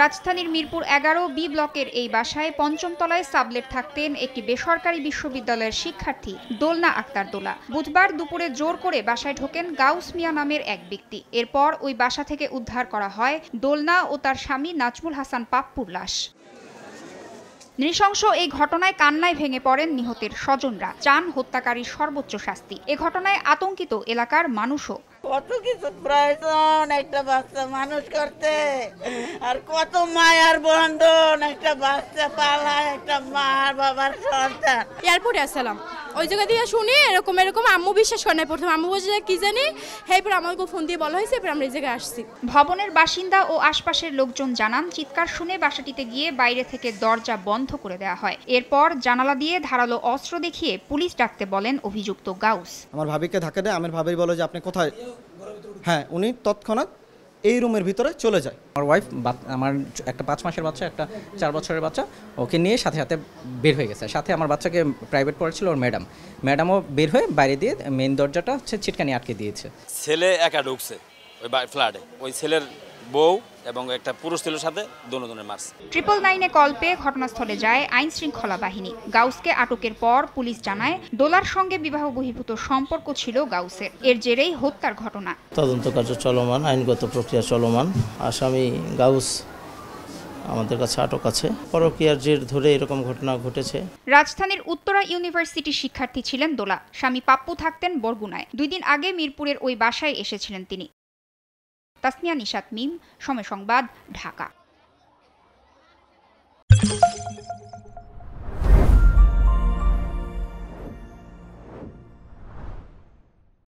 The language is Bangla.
রাজধানীর মিরপুর 11 বি ব্লকের এই বাসায় পঞ্চম তলায় সাবলেট থাকতেন একটি বেসরকারি বিশ্ববিদ্যালয়ের শিক্ষার্থী দোলনা আক্তার দোলা। বুধবার দুপুরে জোর করে বাসায় ঢোকেন গাউস মিয়া নামের এক ব্যক্তি। এরপর ওই বাসা থেকে উদ্ধার করা হয় দোলনা ও তার স্বামী নাজমুল হাসান পাপ্পুর লাশ। নৃশংস এই ঘটনায় কান্নায় ভেঙে পড়েন নিহতের স্বজনরা, চান হত্যাকারীর সর্বোচ্চ শাস্তি। এ ঘটনায় আতঙ্কিত এলাকার মানুষও। কত কিছু প্রয়োজন একটা বাচ্চা মানুষ করতে, আর কত মায়ার বন্ধন একটা বাচ্চা পালা, একটা মা বাবার সন্তান। এয়ারপোর্টে আসলাম, ওই জায়গা দিয়ে শুনি এরকম আম্মু বিশ্বাস করে নাই। প্রথমে আম্মু বলছে কি জানি, এরপর আমাকে ফোন দিয়ে বলা হয়েছে, এরপর আমরা এই জায়গায় আসছি। ভবনের বাসিন্দা ও আশপাশের লোকজন জানান, চিৎকার শুনে বাসাটিতে গিয়ে বাইরে থেকে দরজা বন্ধ করে দেওয়া হয়। এরপর জানালা দিয়ে ধারালো অস্ত্র দেখিয়ে পুলিশ ডাকতে বলেন অভিযুক্ত গাউস। আমার ভাবিকে ধাক্কা দেয়, আমার ভাবি বলে যে আপনি কোথায়। হ্যাঁ, উনি তৎক্ষণাৎ এই রুমের ভিতরে চলে যায়। আমার ওয়াইফ, আমার একটা 5 মাসের বাচ্চা, একটা 4 বছরের বাচ্চা, ওকে নিয়ে সাথে সাথে বের হয়ে গেছে। সাথে আমার বাচ্চাকে প্রাইভেট পড়াচ্ছিল ওর ম্যাডামও বের হয়ে বাইরে দিয়ে মেইন দরজাটা ছিটকানি আটকে দিয়েছে। ছেলে একা ঢুকছে ওই ফ্ল্যাটে, ওই ছেলের বউ এবং একটা পুরুষ ছেলের সাথে দুজনের মারছে। 999-এ কল পেয়ে ঘটনাস্থলে যায় আইন শৃঙ্খলা বাহিনী। গাউসকে আটকের পর পুলিশ জানায় দোলার সঙ্গে বিবাহ বহির্ভূত সম্পর্ক ছিল গাউসের। এর জেরেই হত্যার ঘটনা। তদন্ত কার্য চলমান, আইনগত প্রক্রিয়া চলমান। আসামি গাউস আমাদের কাছে আটক আছে। পরকীয়ার জের ধরে এরকম ঘটনা ঘটেছে। রাজধানীর উত্তরা ইউনিভার্সিটি শিক্ষার্থী ছিলেন দোলা। স্বামী পাপ্পু থাকতেন বরগুনায়। 2 দিন আগে মিরপুরের ওই বাসায় এসেছিলেন তিনি। তাসনিয়া নিশাত মিম, সময় সংবাদ, ঢাকা।